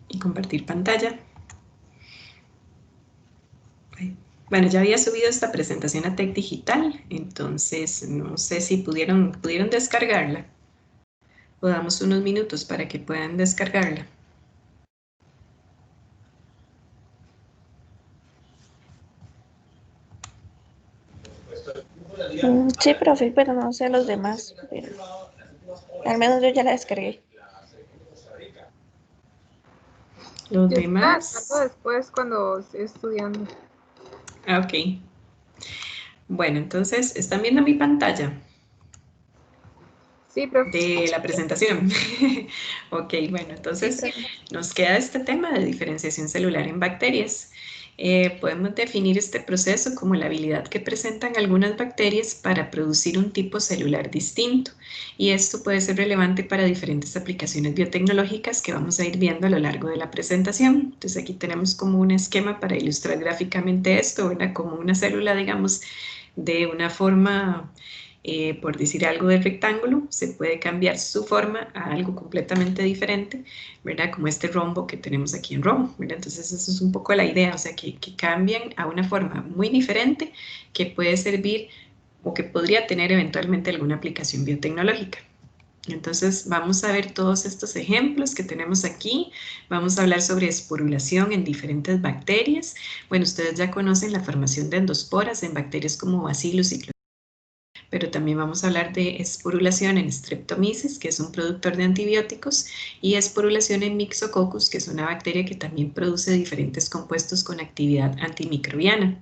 y compartir pantalla. Bueno, ya había subido esta presentación a Tech Digital, entonces no sé si pudieron descargarla. O damos unos minutos para que puedan descargarla. Sí, profe, pero no sé los demás, pero al menos yo ya la descargué. Los Yo estoy demás. adelantando después cuando estoy estudiando. Ah, ok. Bueno, entonces, ¿están viendo mi pantalla? Sí, profe. De la presentación. Ok, bueno, Sí, entonces profe. nos queda este tema de diferenciación celular en bacterias. Podemos definir este proceso como la habilidad que presentan algunas bacterias para producir un tipo celular distinto. Y esto puede ser relevante para diferentes aplicaciones biotecnológicas que vamos a ir viendo a lo largo de la presentación. Entonces aquí tenemos como un esquema para ilustrar gráficamente esto, ¿verdad? Como una célula, digamos, de una forma por decir algo de rectángulo, se puede cambiar su forma a algo completamente diferente, ¿verdad? Como este rombo que tenemos aquí en rojo, ¿verdad? Entonces eso es un poco la idea, o sea, que cambian a una forma muy diferente que puede servir o que podría tener eventualmente alguna aplicación biotecnológica. Entonces vamos a ver todos estos ejemplos que tenemos aquí. Vamos a hablar sobre esporulación en diferentes bacterias. Bueno, ustedes ya conocen la formación de endosporas en bacterias como Bacillus y pero también vamos a hablar de esporulación en Streptomyces, que es un productor de antibióticos, y esporulación en Myxococcus, que es una bacteria que también produce diferentes compuestos con actividad antimicrobiana.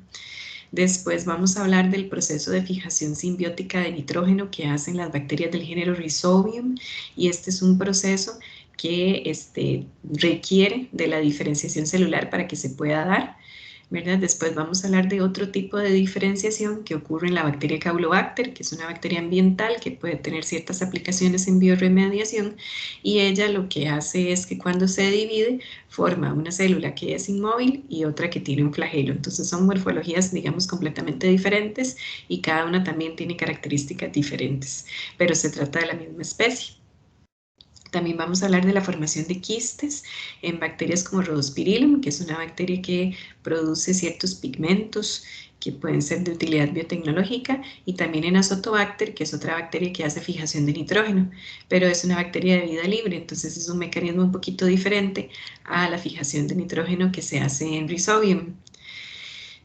Después vamos a hablar del proceso de fijación simbiótica de nitrógeno que hacen las bacterias del género Rhizobium, y este es un proceso que requiere de la diferenciación celular para que se pueda dar, ¿verdad? Después vamos a hablar de otro tipo de diferenciación que ocurre en la bacteria Caulobacter, que es una bacteria ambiental que puede tener ciertas aplicaciones en bioremediación, y ella lo que hace es que cuando se divide forma una célula que es inmóvil y otra que tiene un flagelo. Entonces son morfologías, digamos, completamente diferentes y cada una también tiene características diferentes, pero se trata de la misma especie. También vamos a hablar de la formación de quistes en bacterias como Rhodospirillum, que es una bacteria que produce ciertos pigmentos que pueden ser de utilidad biotecnológica, y también en Azotobacter, que es otra bacteria que hace fijación de nitrógeno, pero es una bacteria de vida libre, entonces es un mecanismo un poquito diferente a la fijación de nitrógeno que se hace en Rhizobium.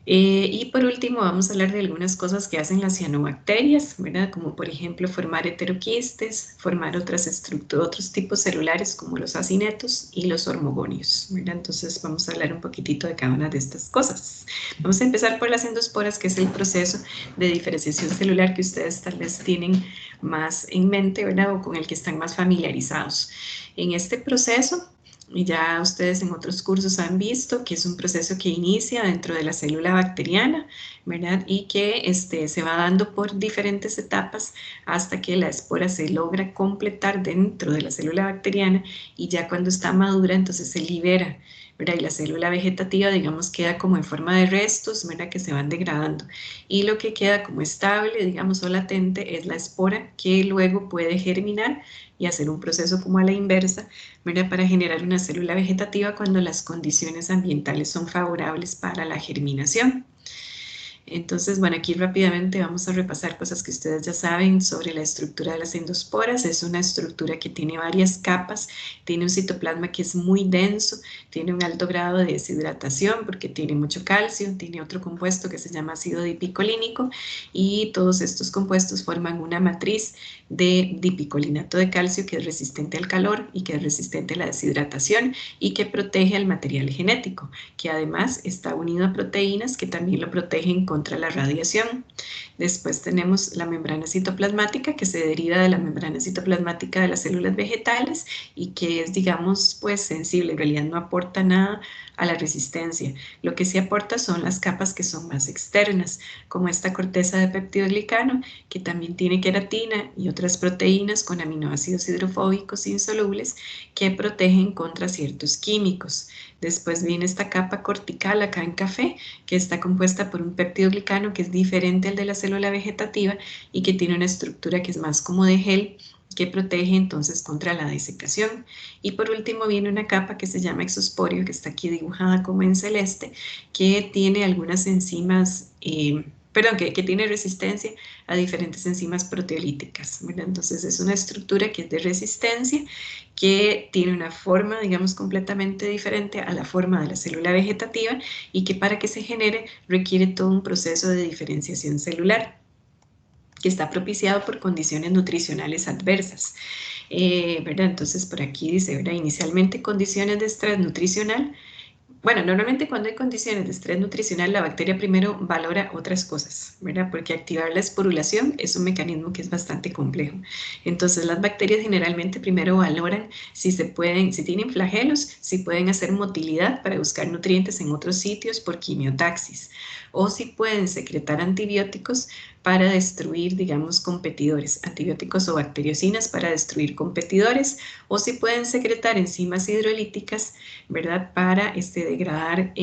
Y por último vamos a hablar de algunas cosas que hacen las cianobacterias, ¿verdad? Como por ejemplo formar heteroquistes, formar otros tipos celulares como los acinetos y los hormogonios, ¿verdad? Entonces vamos a hablar un poquitito de cada una de estas cosas. Vamos a empezar por las endosporas, que es el proceso de diferenciación celular que ustedes tal vez tienen más en mente, ¿verdad? O con el que están más familiarizados. En este proceso, y ya ustedes en otros cursos han visto que es un proceso que inicia dentro de la célula bacteriana, ¿verdad? Y que se va dando por diferentes etapas hasta que la espora se logra completar dentro de la célula bacteriana, y ya cuando está madura entonces se libera, ¿verdad? Y la célula vegetativa, digamos, queda como en forma de restos, ¿verdad? Que se van degradando. Y lo que queda como estable, digamos, o latente es la espora, que luego puede germinar y hacer un proceso como a la inversa, ¿verdad? Para generar una célula vegetativa cuando las condiciones ambientales son favorables para la germinación. Entonces, bueno, aquí rápidamente vamos a repasar cosas que ustedes ya saben sobre la estructura de las endosporas. Es una estructura que tiene varias capas, tiene un citoplasma que es muy denso, tiene un alto grado de deshidratación porque tiene mucho calcio, tiene otro compuesto que se llama ácido dipicolínico, y todos estos compuestos forman una matriz de dipicolinato de calcio que es resistente al calor y que es resistente a la deshidratación y que protege al material genético, que además está unido a proteínas que también lo protegen contra la radiación. Después tenemos la membrana citoplasmática, que se deriva de la membrana citoplasmática de las células vegetales y que es, digamos, pues sensible, en realidad no aporta nada a la resistencia. Lo que sí aporta son las capas que son más externas, como esta corteza de peptidoglicano, que también tiene queratina y otras proteínas con aminoácidos hidrofóbicos insolubles que protegen contra ciertos químicos. Después viene esta capa cortical acá en café, que está compuesta por un peptidoglicano que es diferente al de la célula vegetativa y que tiene una estructura que es más como de gel que protege entonces contra la desecación. Y por último viene una capa que se llama exosporio, que está aquí dibujada como en celeste, que tiene algunas enzimas, que tiene resistencia a diferentes enzimas proteolíticas, ¿verdad? Entonces es una estructura que es de resistencia, que tiene una forma, digamos, completamente diferente a la forma de la célula vegetativa y que para que se genere requiere todo un proceso de diferenciación celular que está propiciado por condiciones nutricionales adversas, ¿verdad? Entonces por aquí dice, ¿verdad? Inicialmente condiciones de estrés nutricional. Bueno, normalmente cuando hay condiciones de estrés nutricional, la bacteria primero valora otras cosas, ¿verdad? Porque activar la esporulación es un mecanismo que es bastante complejo. Entonces, las bacterias generalmente primero valoran si tienen flagelos, si pueden hacer motilidad para buscar nutrientes en otros sitios por quimiotaxis, o si pueden secretar antibióticos para destruir, digamos, competidores, antibióticos o bacteriocinas para destruir competidores, o si pueden secretar enzimas hidrolíticas, ¿verdad? Para degradar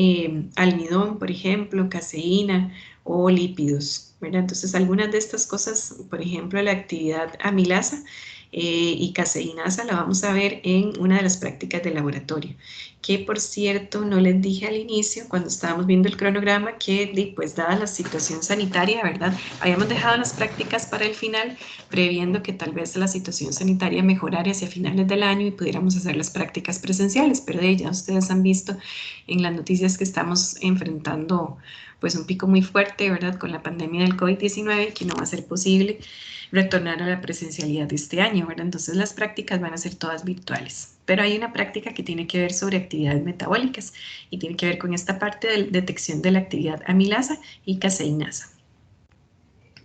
almidón, por ejemplo, caseína o lípidos, ¿verdad? Entonces, algunas de estas cosas, por ejemplo, la actividad amilasa y caseinasa la vamos a ver en una de las prácticas de laboratorio, que por cierto no les dije al inicio cuando estábamos viendo el cronograma que pues dada la situación sanitaria, ¿verdad? Habíamos dejado las prácticas para el final, previendo que tal vez la situación sanitaria mejorara hacia finales del año y pudiéramos hacer las prácticas presenciales, pero de ya ustedes han visto en las noticias que estamos enfrentando pues un pico muy fuerte, ¿verdad? Con la pandemia del COVID-19, que no va a ser posible retornar a la presencialidad de este año, ¿verdad? Entonces las prácticas van a ser todas virtuales, pero hay una práctica que tiene que ver sobre actividades metabólicas y tiene que ver con esta parte de detección de la actividad amilasa y caseinasa.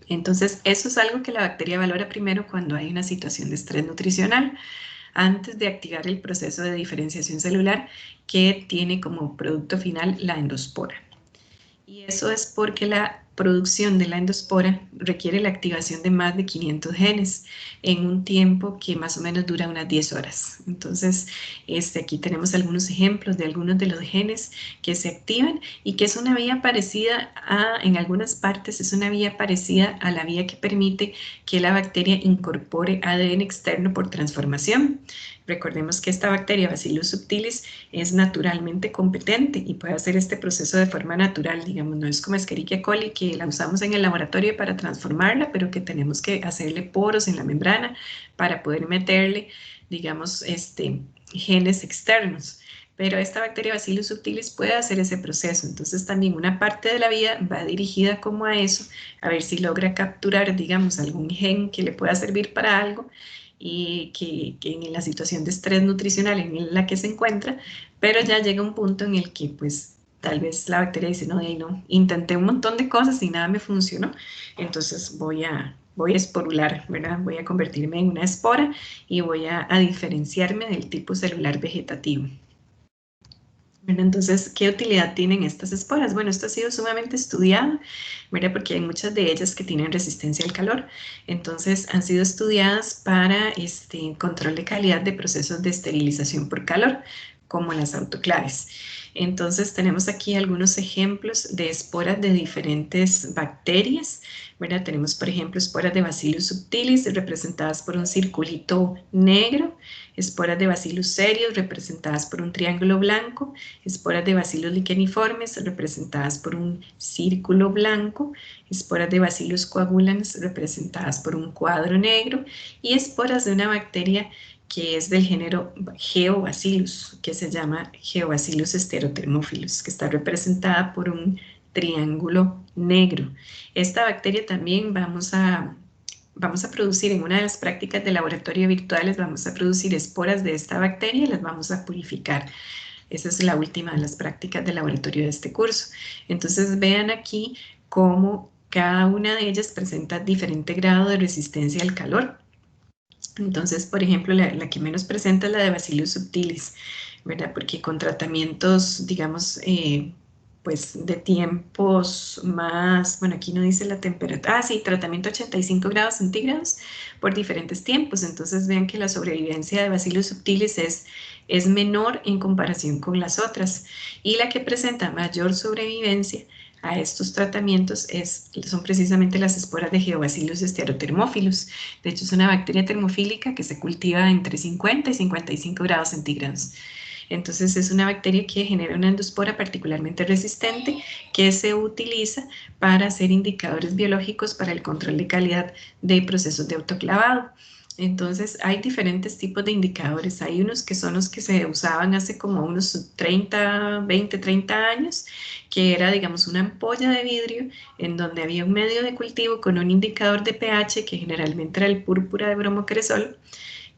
Entonces, eso es algo que la bacteria valora primero cuando hay una situación de estrés nutricional, antes de activar el proceso de diferenciación celular que tiene como producto final la endospora. Y eso es porque la producción de la endospora requiere la activación de más de 500 genes en un tiempo que más o menos dura unas 10 horas. Entonces, aquí tenemos algunos ejemplos de algunos de los genes que se activan y que es una vía parecida en algunas partes, es una vía parecida a la vía que permite que la bacteria incorpore ADN externo por transformación. Recordemos que esta bacteria Bacillus subtilis es naturalmente competente y puede hacer este proceso de forma natural, digamos, no es como Escherichia coli que la usamos en el laboratorio para transformarla, pero que tenemos que hacerle poros en la membrana para poder meterle, digamos, genes externos. Pero esta bacteria Bacillus subtilis puede hacer ese proceso, entonces también una parte de la vida va dirigida como a eso, a ver si logra capturar, digamos, algún gen que le pueda servir para algo y que en la situación de estrés nutricional en la que se encuentra, pero ya llega un punto en el que pues tal vez la bacteria dice, no, intenté un montón de cosas y nada me funcionó, entonces voy a esporular, ¿verdad? Voy a convertirme en una espora y voy a diferenciarme del tipo celular vegetativo. Bueno, entonces, ¿qué utilidad tienen estas esporas? Bueno, esto ha sido sumamente estudiado, ¿verdad? Porque hay muchas de ellas que tienen resistencia al calor. Entonces, han sido estudiadas para control de calidad de procesos de esterilización por calor, como las autoclaves. Entonces, tenemos aquí algunos ejemplos de esporas de diferentes bacterias, ¿verdad? Tenemos, por ejemplo, esporas de Bacillus subtilis representadas por un circulito negro, esporas de Bacillus cereus representadas por un triángulo blanco, esporas de Bacillus licheniformes representadas por un círculo blanco, esporas de Bacillus coagulans representadas por un cuadro negro y esporas de una bacteria que es del género Geobacillus, que se llama Geobacillus sterothermophilus, que está representada por un triángulo negro. Esta bacteria también vamos a producir en una de las prácticas de laboratorio virtuales, vamos a producir esporas de esta bacteria y las vamos a purificar. Esa es la última de las prácticas de laboratorio de este curso. Entonces vean aquí cómo cada una de ellas presenta diferente grado de resistencia al calor. Entonces, por ejemplo, la que menos presenta es la de Bacillus subtilis, ¿verdad? Porque con tratamientos, digamos, pues de tiempos más, bueno, aquí no dice la temperatura, sí, tratamiento 85 grados centígrados por diferentes tiempos. Entonces vean que la sobrevivencia de Bacillus subtilis es menor en comparación con las otras. Y la que presenta mayor sobrevivencia a estos tratamientos son precisamente las esporas de Geobacillus stereotermófilos. De hecho, es una bacteria termofílica que se cultiva entre 50 y 55 grados centígrados. Entonces es una bacteria que genera una endospora particularmente resistente que se utiliza para hacer indicadores biológicos para el control de calidad de procesos de autoclavado. Entonces hay diferentes tipos de indicadores. Hay unos que son los que se usaban hace como unos 20, 30 años, que era, digamos, una ampolla de vidrio en donde había un medio de cultivo con un indicador de pH que generalmente era el púrpura de bromocresol,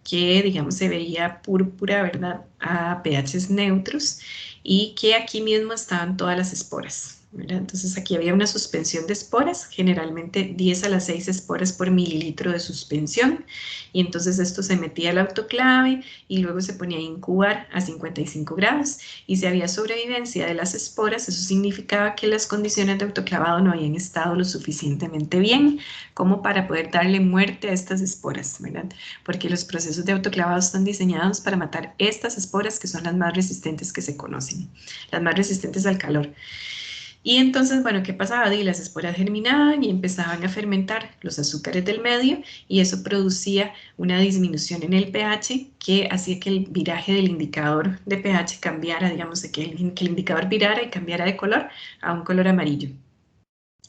que, digamos, se veía púrpura, ¿verdad?, a pHs neutros, y que aquí mismo estaban todas las esporas, ¿verdad? Entonces aquí había una suspensión de esporas, generalmente 10 a las 6 esporas por mililitro de suspensión, y entonces esto se metía al autoclave y luego se ponía a incubar a 55 grados, y si había sobrevivencia de las esporas, eso significaba que las condiciones de autoclavado no habían estado lo suficientemente bien como para poder darle muerte a estas esporas, ¿verdad? Porque los procesos de autoclavado están diseñados para matar estas esporas, que son las más resistentes que se conocen, las más resistentes al calor. Y entonces, bueno, ¿qué pasaba? Y las esporas germinaban y empezaban a fermentar los azúcares del medio, y eso producía una disminución en el pH que hacía que el viraje del indicador de pH cambiara, digamos, que el indicador virara y cambiara de color a un color amarillo.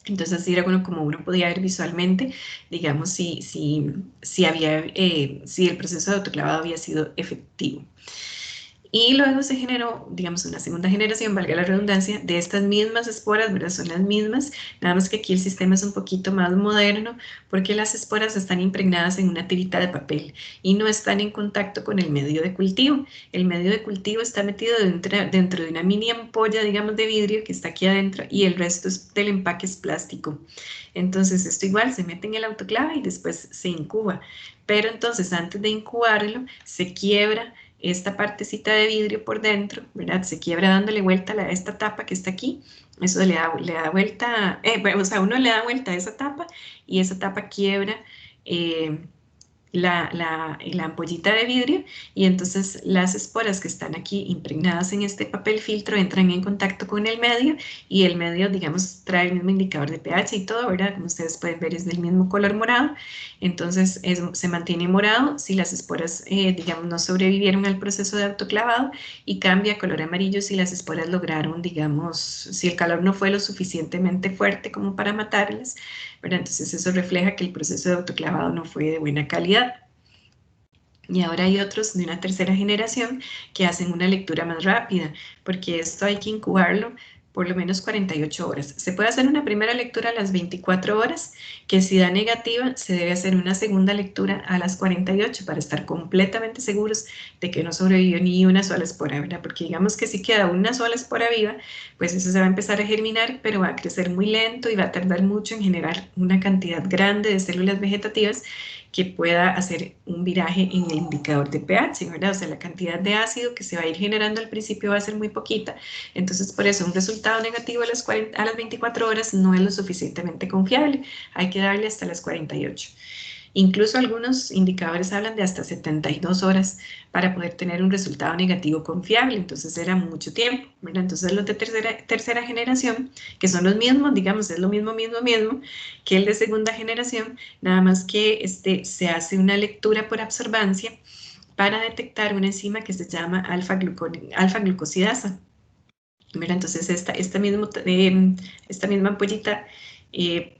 Entonces así era como uno podía ver visualmente, digamos, si el proceso de autoclavado había sido efectivo. Y luego se generó, digamos, una segunda generación, valga la redundancia, de estas mismas esporas, ¿verdad? Son las mismas, nada más que aquí el sistema es un poquito más moderno, porque las esporas están impregnadas en una tirita de papel y no están en contacto con el medio de cultivo. El medio de cultivo está metido dentro de una mini ampolla, digamos, de vidrio que está aquí adentro, y el resto del empaque es plástico. Entonces esto igual se mete en el autoclave y después se incuba. Pero entonces antes de incubarlo se quiebra esta partecita de vidrio por dentro, ¿verdad? Se quiebra dándole vuelta a esta tapa que está aquí. Eso le da vuelta, o sea, uno le da vuelta a esa tapa y esa tapa quiebra la ampollita de vidrio, y entonces las esporas que están aquí impregnadas en este papel filtro entran en contacto con el medio, y el medio, digamos, trae el mismo indicador de pH y todo, ¿verdad? Como ustedes pueden ver, es del mismo color morado. Entonces se mantiene morado si las esporas, digamos, no sobrevivieron al proceso de autoclavado, y cambia a color amarillo si las esporas lograron, digamos, si el calor no fue lo suficientemente fuerte como para matarlas, ¿verdad? Entonces eso refleja que el proceso de autoclavado no fue de buena calidad. Y ahora hay otros de una tercera generación que hacen una lectura más rápida, porque esto hay que incubarlo por lo menos 48 horas. Se puede hacer una primera lectura a las 24 horas, que si da negativa, se debe hacer una segunda lectura a las 48 para estar completamente seguros de que no sobrevivió ni una sola espora, ¿verdad? Porque digamos que si queda una sola espora viva, pues eso se va a empezar a germinar, pero va a crecer muy lento y va a tardar mucho en generar una cantidad grande de células vegetativas que pueda hacer un viraje en el indicador de pH, ¿verdad? O sea, la cantidad de ácido que se va a ir generando al principio va a ser muy poquita. Entonces, por eso un resultado negativo a las 24 horas no es lo suficientemente confiable. Hay que darle hasta las 48. Incluso algunos indicadores hablan de hasta 72 horas para poder tener un resultado negativo confiable, entonces era mucho tiempo, ¿verdad? Entonces los de tercera generación, que son los mismos, digamos, es lo mismo que el de segunda generación, nada más que se hace una lectura por absorbancia para detectar una enzima que se llama alfa-glucosidasa. Mira, entonces esta misma ampollita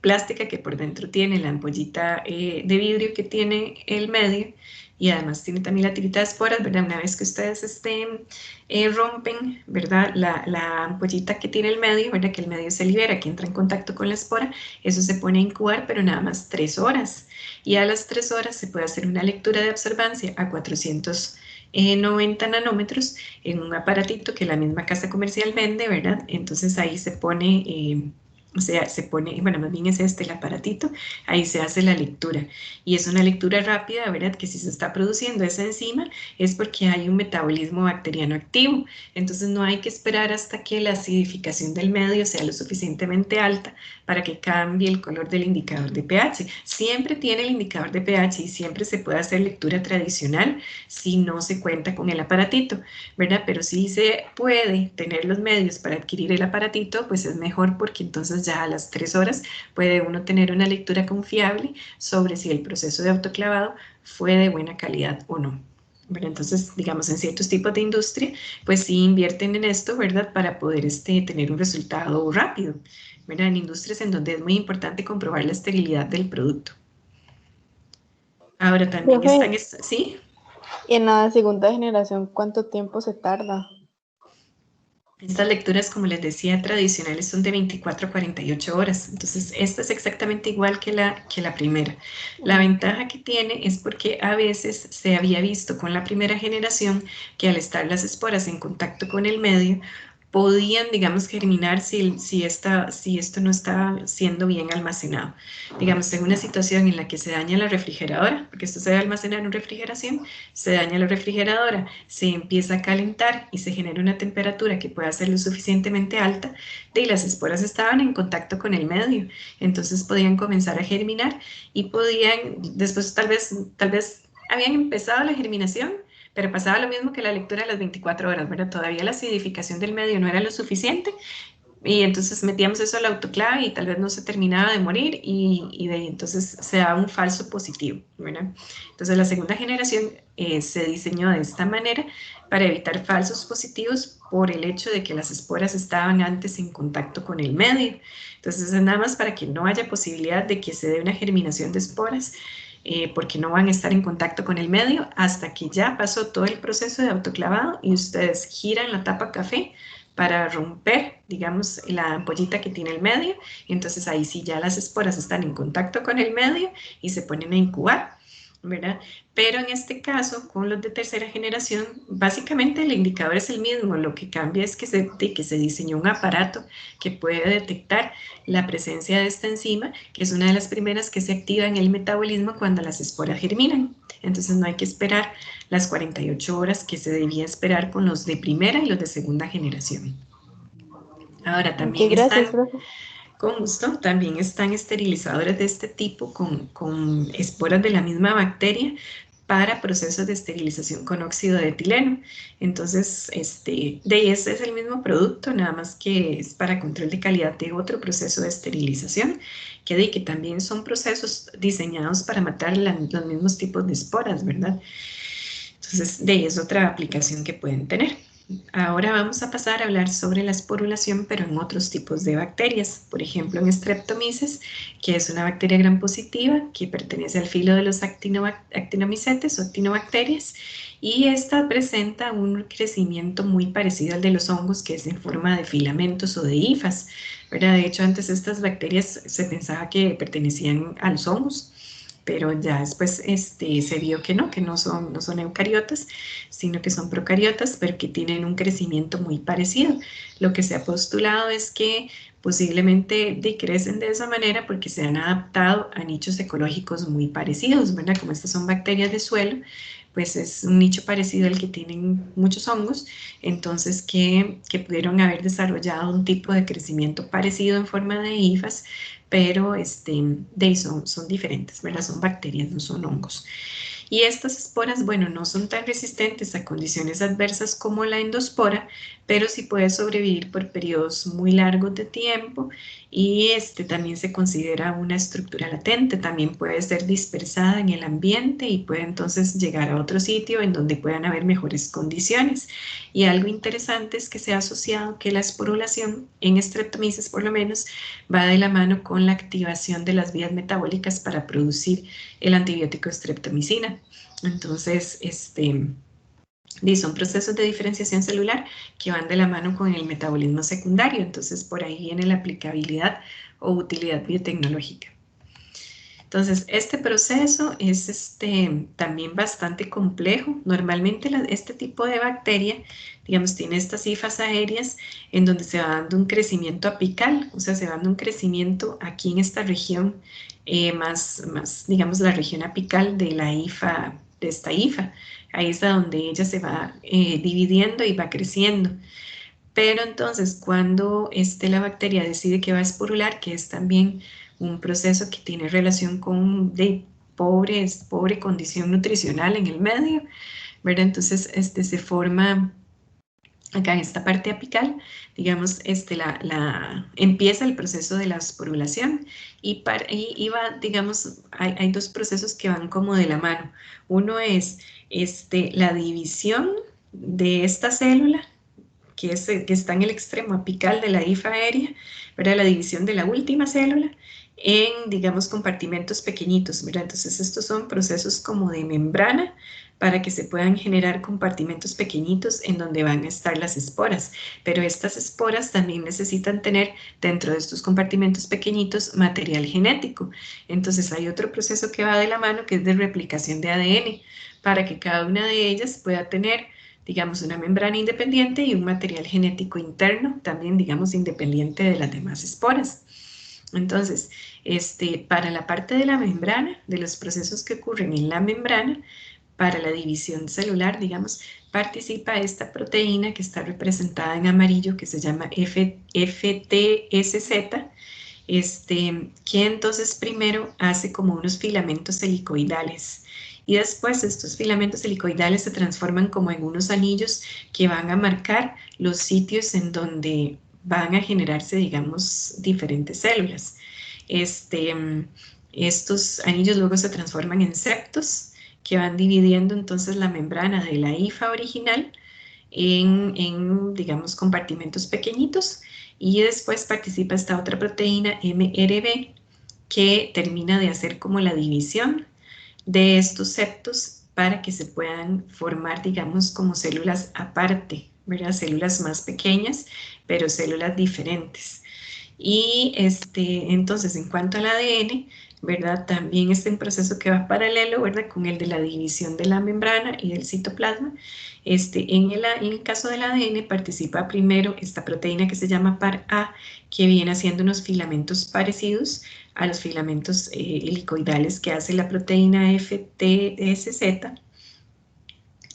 plástica que por dentro tiene la ampollita de vidrio que tiene el medio, y además tiene también la tirita de esporas, ¿verdad? Una vez que ustedes rompen, ¿verdad? La ampollita que tiene el medio, ¿verdad? Que el medio se libera, que entra en contacto con la espora, eso se pone a incubar, pero nada más 3 horas. Y a las 3 horas se puede hacer una lectura de absorbancia a 490 nanómetros en un aparatito que la misma casa comercial vende, ¿verdad? Entonces ahí se pone O sea, se pone, bueno, más bien es este el aparatito, ahí se hace la lectura. Y es una lectura rápida, ¿verdad? Que si se está produciendo esa enzima es porque hay un metabolismo bacteriano activo. Entonces no hay que esperar hasta que la acidificación del medio sea lo suficientemente alta para que cambie el color del indicador de pH. Siempre tiene el indicador de pH y siempre se puede hacer lectura tradicional si no se cuenta con el aparatito, ¿verdad? Pero si se puede tener los medios para adquirir el aparatito, pues es mejor porque entonces ya a las 3 horas puede uno tener una lectura confiable sobre si el proceso de autoclavado fue de buena calidad o no. ¿Verdad? Entonces, digamos, en ciertos tipos de industria, pues sí invierten en esto, ¿verdad? Para poder tener un resultado rápido, ¿verdad? En industrias en donde es muy importante comprobar la esterilidad del producto. Ahora también Profe, están, ¿sí? en la segunda generación, ¿cuánto tiempo se tarda? Estas lecturas, como les decía, tradicionales son de 24 a 48 horas. Entonces, esta es exactamente igual que la primera. La ventaja que tiene es porque a veces se había visto con la primera generación que al estar las esporas en contacto con el medio, podían, digamos, germinar si esto no está siendo bien almacenado. Digamos, en una situación en la que se daña la refrigeradora, porque esto se debe almacenar en refrigeración, se daña la refrigeradora, se empieza a calentar y se genera una temperatura que pueda ser lo suficientemente alta, y las esporas estaban en contacto con el medio, entonces podían comenzar a germinar y podían, después tal vez habían empezado la germinación, pero pasaba lo mismo que la lectura de las 24 horas, ¿verdad? Todavía la acidificación del medio no era lo suficiente y entonces metíamos eso al autoclave y tal vez no se terminaba de morir y de ahí entonces se da un falso positivo, ¿verdad? Entonces la segunda generación se diseñó de esta manera para evitar falsos positivos por el hecho de que las esporas estaban antes en contacto con el medio. Entonces es nada más para que no haya posibilidad de que se dé una germinación de esporas porque no van a estar en contacto con el medio hasta que ya pasó todo el proceso de autoclavado y ustedes giran la tapa café para romper, digamos, la ampollita que tiene el medio, y entonces ahí sí ya las esporas están en contacto con el medio y se ponen a incubar, ¿verdad? Pero en este caso, con los de tercera generación, básicamente el indicador es el mismo, lo que cambia es que se diseñó un aparato que puede detectar la presencia de esta enzima, que es una de las primeras que se activa en el metabolismo cuando las esporas germinan. Entonces no hay que esperar las 48 horas que se debía esperar con los de primera y los de segunda generación. Ahora Ok, también gracias, están, profe. con gusto, también están esterilizadores de este tipo con esporas de la misma bacteria para procesos de esterilización con óxido de etileno. Entonces, de ese es el mismo producto, nada más que es para control de calidad de otro proceso de esterilización, que también son procesos diseñados para matar los mismos tipos de esporas, ¿verdad? Entonces, de ahí es otra aplicación que pueden tener. Ahora vamos a pasar a hablar sobre la esporulación, pero en otros tipos de bacterias. Por ejemplo, en Streptomyces, que es una bacteria gram positiva que pertenece al filo de los actinomicetes o actinobacterias, y esta presenta un crecimiento muy parecido al de los hongos, que es en forma de filamentos o de hifas, ¿verdad? De hecho, antes estas bacterias se pensaba que pertenecían a los hongos, pero ya después se vio que no son eucariotas, sino que son procariotas, pero que tienen un crecimiento muy parecido. Lo que se ha postulado es que posiblemente decrecen de esa manera porque se han adaptado a nichos ecológicos muy parecidos, ¿verdad? Como estas son bacterias de suelo, pues es un nicho parecido al que tienen muchos hongos, entonces que pudieron haber desarrollado un tipo de crecimiento parecido en forma de hifas, pero son diferentes, ¿verdad? Son bacterias, no son hongos. Y estas esporas, bueno, no son tan resistentes a condiciones adversas como la endospora, pero sí puede sobrevivir por periodos muy largos de tiempo y también se considera una estructura latente, también puede ser dispersada en el ambiente y puede entonces llegar a otro sitio en donde puedan haber mejores condiciones. Y algo interesante es que se ha asociado que la esporulación, en Streptomyces por lo menos, va de la mano con la activación de las vías metabólicas para producir el antibiótico streptomicina. Entonces, son procesos de diferenciación celular que van de la mano con el metabolismo secundario, entonces por ahí viene la aplicabilidad o utilidad biotecnológica. Entonces, este proceso es también bastante complejo. Normalmente este tipo de bacteria, digamos, tiene estas hifas aéreas en donde se va dando un crecimiento apical, o sea, se va dando un crecimiento aquí en esta región, digamos, la región apical de la hifa, de esta hifa. Ahí es donde ella se va dividiendo y va creciendo. Pero entonces cuando la bacteria decide que va a esporular, que es también un proceso que tiene relación con pobre condición nutricional en el medio, ¿verdad? Entonces se forma acá en esta parte apical, digamos, empieza el proceso de la esporulación y va, digamos, hay dos procesos que van como de la mano. Uno es la división de esta célula, que está en el extremo apical de la hifa aérea, ¿verdad? La división de la última célula en, digamos, compartimentos pequeñitos, ¿verdad? Entonces, estos son procesos como de membrana para que se puedan generar compartimentos pequeñitos en donde van a estar las esporas. Pero estas esporas también necesitan tener dentro de estos compartimentos pequeñitos material genético. Entonces, hay otro proceso que va de la mano que es de replicación de ADN para que cada una de ellas pueda tener, digamos, una membrana independiente y un material genético interno, también, digamos, independiente de las demás esporas. Entonces, para la parte de la membrana, de los procesos que ocurren en la membrana, para la división celular, digamos, participa esta proteína que está representada en amarillo, que se llama FTSZ, que entonces primero hace como unos filamentos helicoidales. Y después estos filamentos helicoidales se transforman como en unos anillos que van a marcar los sitios en donde van a generarse, digamos, diferentes células. Estos anillos luego se transforman en septos que van dividiendo entonces la membrana de la hifa original digamos, compartimentos pequeñitos, y después participa esta otra proteína MRB que termina de hacer como la división de estos septos para que se puedan formar, digamos, como células aparte, ¿verdad? Células más pequeñas, pero células diferentes. Y entonces, en cuanto al ADN, ¿verdad? También está en proceso que va paralelo, ¿verdad? Con el de la división de la membrana y del citoplasma. En el caso del ADN participa primero esta proteína que se llama PAR-A, que viene haciendo unos filamentos parecidos a los filamentos helicoidales que hace la proteína FTSZ,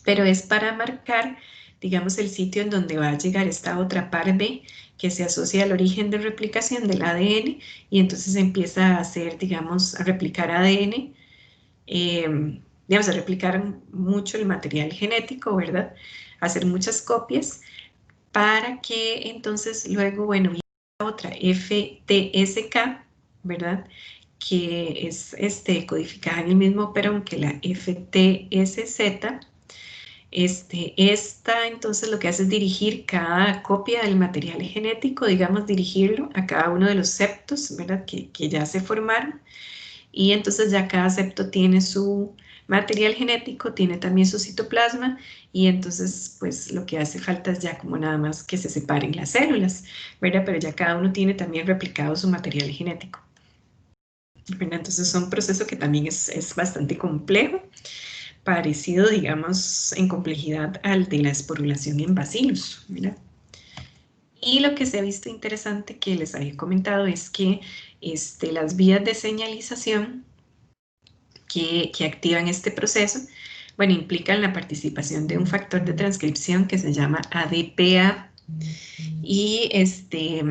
pero es para marcar, digamos, el sitio en donde va a llegar esta otra par B que se asocia al origen de replicación del ADN, y entonces empieza a hacer, digamos, a replicar ADN, digamos, a replicar mucho el material genético, ¿verdad? A hacer muchas copias para que entonces luego, bueno, viene la otra FTSK, ¿verdad? Que es codificada en el mismo operón que la FTSZ. Esta entonces lo que hace es dirigir cada copia del material genético, digamos, dirigirlo a cada uno de los septos, ¿verdad? Que ya se formaron, y entonces ya cada septo tiene su material genético, tiene también su citoplasma, y entonces pues lo que hace falta es ya como nada más que se separen las células, ¿verdad? Pero ya cada uno tiene también replicado su material genético, ¿verdad? Entonces es un proceso que también es bastante complejo, parecido, digamos, en complejidad al de la esporulación en bacilos, ¿verdad? Y lo que se ha visto interesante que les había comentado es que las vías de señalización que activan este proceso, bueno, implican la participación de un factor de transcripción que se llama ADPA, y este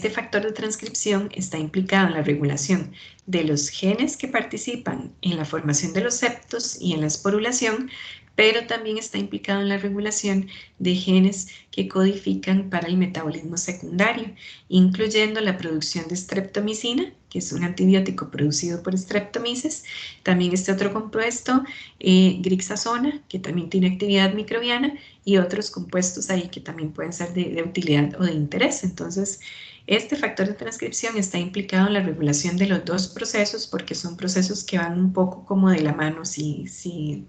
factor de transcripción está implicado en la regulación de los genes que participan en la formación de los septos y en la esporulación, pero también está implicado en la regulación de genes que codifican para el metabolismo secundario, incluyendo la producción de streptomicina, que es un antibiótico producido por Streptomyces, también este otro compuesto, grixasona, que también tiene actividad microbiana, y otros compuestos ahí que también pueden ser de utilidad o de interés. Entonces, este factor de transcripción está implicado en la regulación de los dos procesos, porque son procesos que van un poco como de la mano, si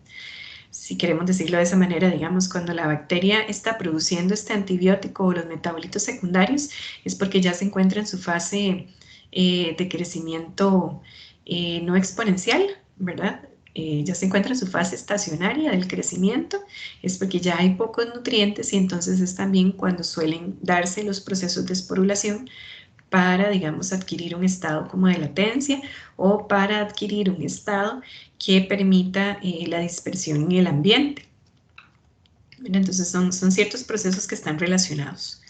queremos decirlo de esa manera. Digamos, cuando la bacteria está produciendo este antibiótico o los metabolitos secundarios, es porque ya se encuentra en su fase de crecimiento no exponencial, ¿verdad? Ya se encuentra en su fase estacionaria del crecimiento, es porque ya hay pocos nutrientes y entonces es también cuando suelen darse los procesos de esporulación para, digamos, adquirir un estado como de latencia o para adquirir un estado que permita la dispersión en el ambiente. Entonces son ciertos procesos que están relacionados.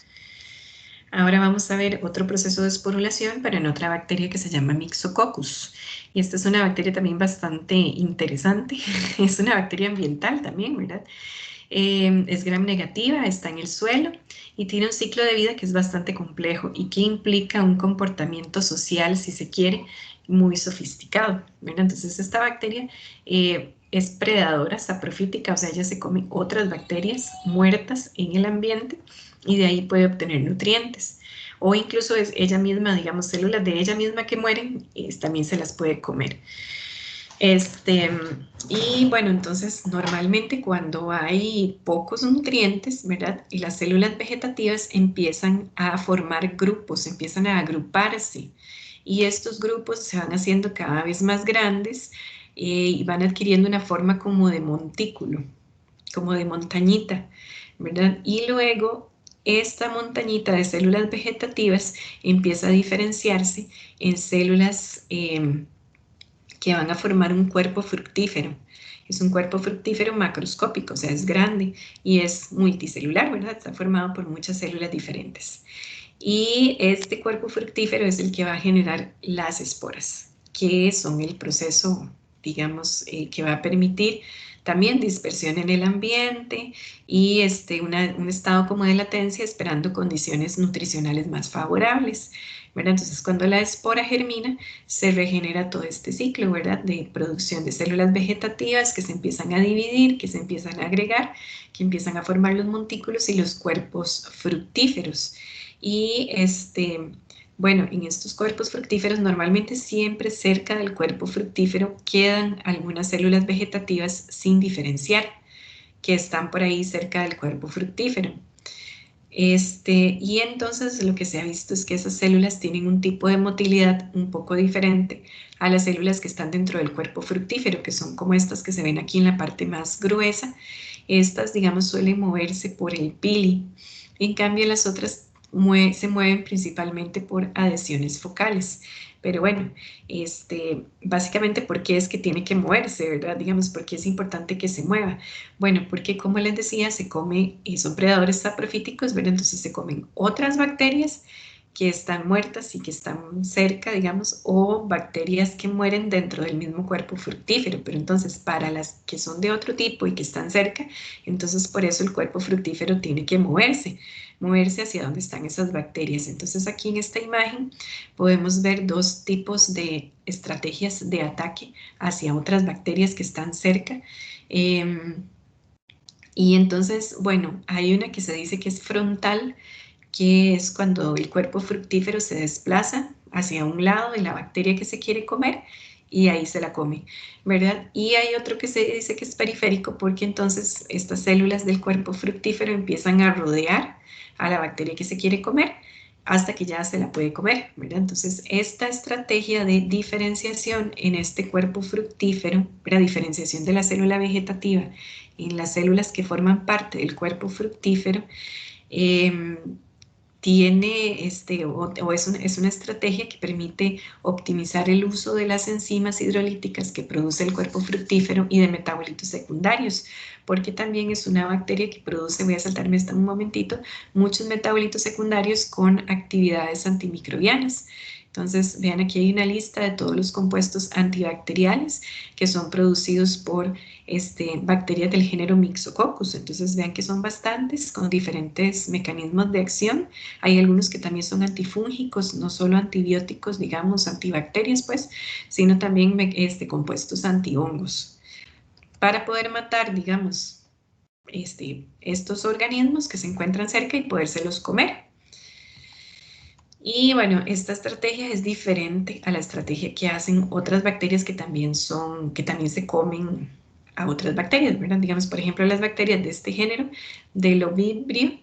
Ahora vamos a ver otro proceso de esporulación, pero en otra bacteria que se llama Myxococcus. Y esta es una bacteria también bastante interesante. Es una bacteria ambiental también, ¿verdad? Es gram negativa, está en el suelo y tiene un ciclo de vida que es bastante complejo y que implica un comportamiento social, si se quiere, muy sofisticado, ¿verdad? Entonces esta bacteria es predadora, saprofítica, o sea, ella se come otras bacterias muertas en el ambiente y de ahí puede obtener nutrientes. O incluso es ella misma, digamos, células de ella misma que mueren, también se las puede comer. Y bueno, entonces normalmente cuando hay pocos nutrientes, ¿verdad? Y las células vegetativas empiezan a formar grupos, empiezan a agruparse. Y estos grupos se van haciendo cada vez más grandes y van adquiriendo una forma como de montículo, como de montañita, ¿verdad? Y luego esta montañita de células vegetativas empieza a diferenciarse en células que van a formar un cuerpo fructífero. Es un cuerpo fructífero macroscópico, o sea, es grande y es multicelular, ¿verdad? Está formado por muchas células diferentes. Y este cuerpo fructífero es el que va a generar las esporas, que son el proceso, digamos, que va a permitir también dispersión en el ambiente y un estado como de latencia esperando condiciones nutricionales más favorables, ¿verdad? Entonces, cuando la espora germina, se regenera todo este ciclo, ¿verdad? De producción de células vegetativas que se empiezan a dividir, que se empiezan a agregar, que empiezan a formar los montículos y los cuerpos fructíferos. Y bueno, en estos cuerpos fructíferos normalmente siempre cerca del cuerpo fructífero quedan algunas células vegetativas sin diferenciar, que están por ahí cerca del cuerpo fructífero. Y entonces lo que se ha visto es que esas células tienen un tipo de motilidad un poco diferente a las células que están dentro del cuerpo fructífero, que son como estas que se ven aquí en la parte más gruesa. Estas, digamos, suelen moverse por el pili. En cambio, las otras se mueven principalmente por adhesiones focales. Pero bueno, básicamente, ¿por qué es que tiene que moverse, verdad? Digamos, ¿por qué es importante que se mueva? Bueno, porque como les decía, se come, y son predadores saprofíticos, ¿verdad? Entonces se comen otras bacterias que están muertas y que están cerca, digamos, o bacterias que mueren dentro del mismo cuerpo fructífero, pero entonces para las que son de otro tipo y que están cerca, entonces por eso el cuerpo fructífero tiene que moverse hacia donde están esas bacterias. Entonces aquí en esta imagen podemos ver dos tipos de estrategias de ataque hacia otras bacterias que están cerca. Y entonces, bueno, hay una que se dice que es frontal, que es cuando el cuerpo fructífero se desplaza hacia un lado de la bacteria que se quiere comer y ahí se la come, ¿verdad? Y hay otro que se dice que es periférico porque entonces estas células del cuerpo fructífero empiezan a rodear a la bacteria que se quiere comer hasta que ya se la puede comer, ¿verdad? Entonces, esta estrategia de diferenciación en este cuerpo fructífero, la diferenciación de la célula vegetativa en las células que forman parte del cuerpo fructífero, tiene es una estrategia que permite optimizar el uso de las enzimas hidrolíticas que produce el cuerpo fructífero y de metabolitos secundarios, porque también es una bacteria que produce, voy a saltarme esto un momentito, muchos metabolitos secundarios con actividades antimicrobianas. Entonces, vean, aquí hay una lista de todos los compuestos antibacteriales que son producidos por bacterias del género Myxococcus. Entonces, vean que son bastantes con diferentes mecanismos de acción. Hay algunos que también son antifúngicos, no solo antibióticos, digamos, antibacterias, pues, sino también compuestos antihongos. Para poder matar, digamos, estos organismos que se encuentran cerca y podérselos comer. Y bueno, esta estrategia es diferente a la estrategia que hacen otras bacterias que también se comen a otras bacterias, ¿verdad? Digamos, por ejemplo, las bacterias de este género, del ovibrio,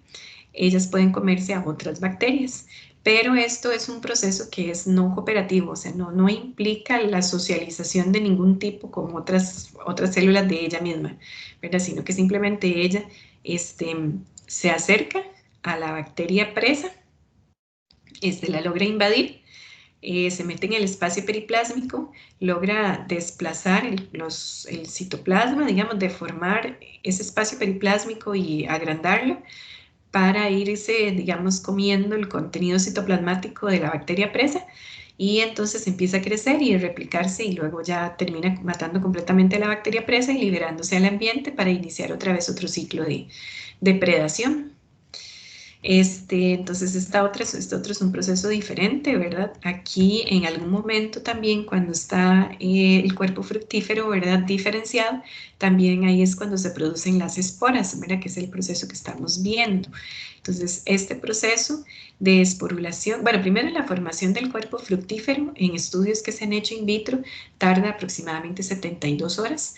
ellas pueden comerse a otras bacterias, pero esto es un proceso que es no cooperativo, o sea, no implica la socialización de ningún tipo con otras células de ella misma, ¿verdad? Sino que simplemente ella se acerca a la bacteria presa, la logra invadir, se mete en el espacio periplásmico, logra desplazar el citoplasma, digamos, deformar ese espacio periplásmico y agrandarlo para irse, digamos, comiendo el contenido citoplasmático de la bacteria presa, y entonces empieza a crecer y a replicarse y luego ya termina matando completamente a la bacteria presa y liberándose al ambiente para iniciar otra vez otro ciclo de predación. Entonces este otro es un proceso diferente, ¿verdad? Aquí en algún momento también cuando está el cuerpo fructífero, ¿verdad? Diferenciado, también ahí es cuando se producen las esporas, ¿verdad? Que es el proceso que estamos viendo. Entonces este proceso de esporulación, bueno, primero la formación del cuerpo fructífero en estudios que se han hecho in vitro tarda aproximadamente 72 horas.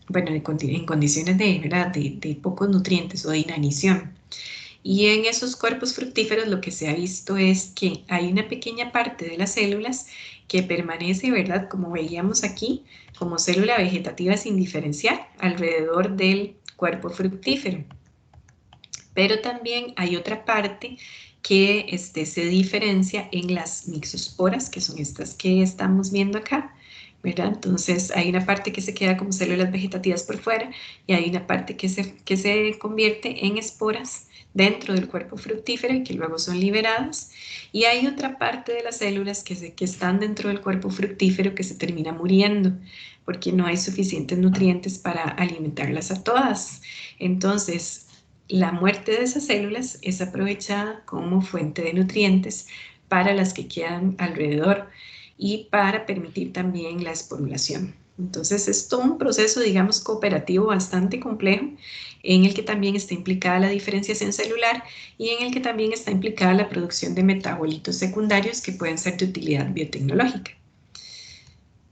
Bueno, en condiciones de pocos nutrientes o de inanición. Y en esos cuerpos fructíferos lo que se ha visto es que hay una pequeña parte de las células que permanece, ¿verdad? Como veíamos aquí, como célula vegetativa sin diferenciar alrededor del cuerpo fructífero. Pero también hay otra parte que se diferencia en las mixosporas, que son estas que estamos viendo acá, ¿verdad? Entonces hay una parte que se queda como células vegetativas por fuera y hay una parte que se convierte en esporas dentro del cuerpo fructífero y que luego son liberadas, y hay otra parte de las células que están dentro del cuerpo fructífero que se termina muriendo porque no hay suficientes nutrientes para alimentarlas a todas. Entonces, la muerte de esas células es aprovechada como fuente de nutrientes para las que quedan alrededor y para permitir también la esporulación. Entonces es todo un proceso, digamos, cooperativo bastante complejo, en el que también está implicada la diferenciación celular y en el que también está implicada la producción de metabolitos secundarios que pueden ser de utilidad biotecnológica.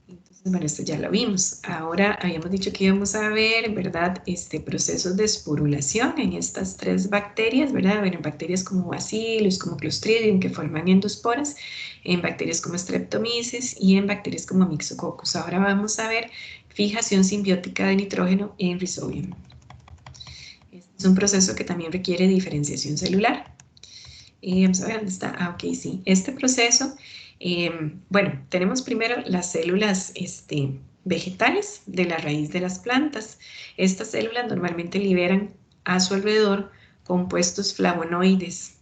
Entonces, bueno, esto ya lo vimos. Ahora habíamos dicho que íbamos a ver, ¿verdad? Procesos de esporulación en estas tres bacterias, ¿verdad? Bueno, en bacterias como Bacillus, como Clostridium, que forman endosporas, en bacterias como Streptomyces y en bacterias como Myxococcus. Ahora vamos a ver fijación simbiótica de nitrógeno en Rhizobium. Este es un proceso que también requiere diferenciación celular. Vamos a ver dónde está. Ah, ok, sí. Este proceso, bueno, tenemos primero las células vegetales de la raíz de las plantas. Estas células normalmente liberan a su alrededor compuestos flavonoides.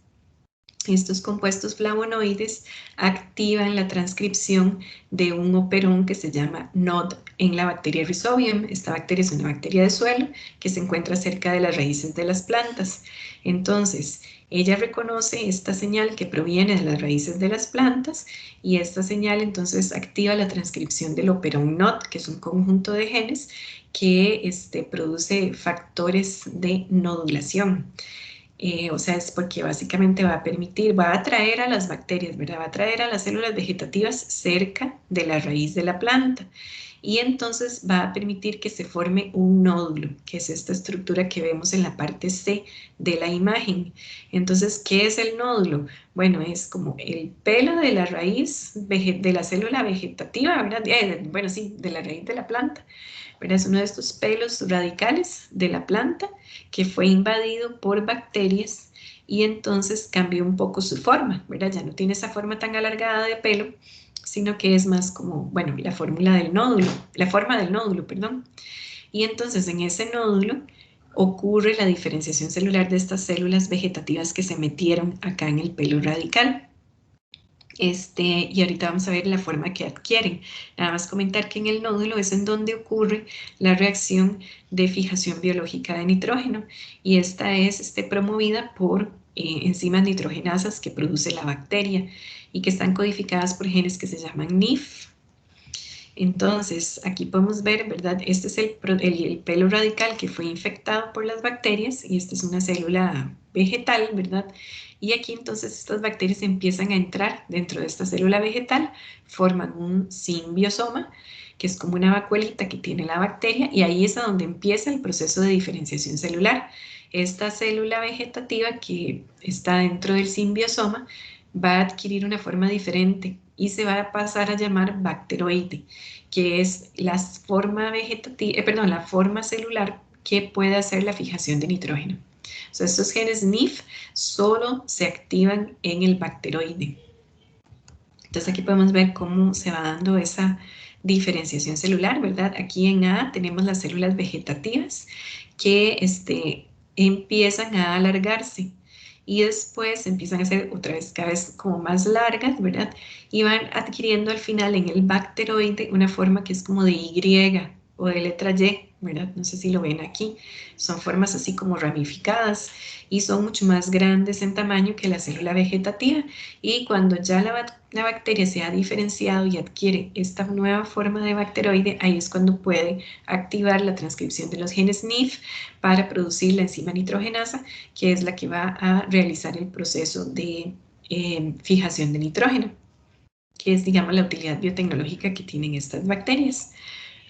Estos compuestos flavonoides activan la transcripción de un operón que se llama NOD en la bacteria Rhizobium. Esta bacteria es una bacteria de suelo que se encuentra cerca de las raíces de las plantas. Entonces, ella reconoce esta señal que proviene de las raíces de las plantas y esta señal entonces activa la transcripción del operón NOD, que es un conjunto de genes que produce factores de nodulación. O sea, es porque básicamente va a atraer a las bacterias, ¿verdad? Va a atraer a las células vegetativas cerca de la raíz de la planta. Y entonces va a permitir que se forme un nódulo, que es esta estructura que vemos en la parte C de la imagen. Entonces, ¿qué es el nódulo? Bueno, es como el pelo de la raíz de la célula vegetativa, ¿verdad? Bueno, sí, de la raíz de la planta. ¿Verdad? Es uno de estos pelos radicales de la planta que fue invadido por bacterias y entonces cambió un poco su forma, ¿verdad? Ya no tiene esa forma tan alargada de pelo, sino que es más como, bueno, la forma del nódulo, perdón. Y entonces en ese nódulo ocurre la diferenciación celular de estas células vegetativas que se metieron acá en el pelo radical. Y ahorita vamos a ver la forma que adquieren. Nada más comentar que en el nódulo es en donde ocurre la reacción de fijación biológica de nitrógeno y esta es promovida por enzimas nitrogenasas que produce la bacteria y que están codificadas por genes que se llaman NIF. Entonces, aquí podemos ver, ¿verdad? Este es el pelo radical que fue infectado por las bacterias y esta es una célula vegetal, ¿verdad? Y aquí entonces estas bacterias empiezan a entrar dentro de esta célula vegetal, forman un simbiosoma, que es como una vacuolita que tiene la bacteria, y ahí es a donde empieza el proceso de diferenciación celular. Esta célula vegetativa que está dentro del simbiosoma va a adquirir una forma diferente y se va a pasar a llamar bacteroide, que es la forma vegetativa, la forma celular que puede hacer la fijación de nitrógeno. O sea, estos genes NIF solo se activan en el bacteroide. Entonces aquí podemos ver cómo se va dando esa diferenciación celular, ¿verdad? Aquí en A tenemos las células vegetativas que empiezan a alargarse y después empiezan a ser otra vez cada vez como más largas, ¿verdad? Y van adquiriendo al final en el bacteroide una forma que es como de Y o de letra Y, ¿verdad? No sé si lo ven aquí. Son formas así como ramificadas y son mucho más grandes en tamaño que la célula vegetativa. Y cuando ya la bacteria se ha diferenciado y adquiere esta nueva forma de bacteroide, ahí es cuando puede activar la transcripción de los genes NIF para producir la enzima nitrogenasa, que es la que va a realizar el proceso de fijación de nitrógeno, que es, digamos, la utilidad biotecnológica que tienen estas bacterias.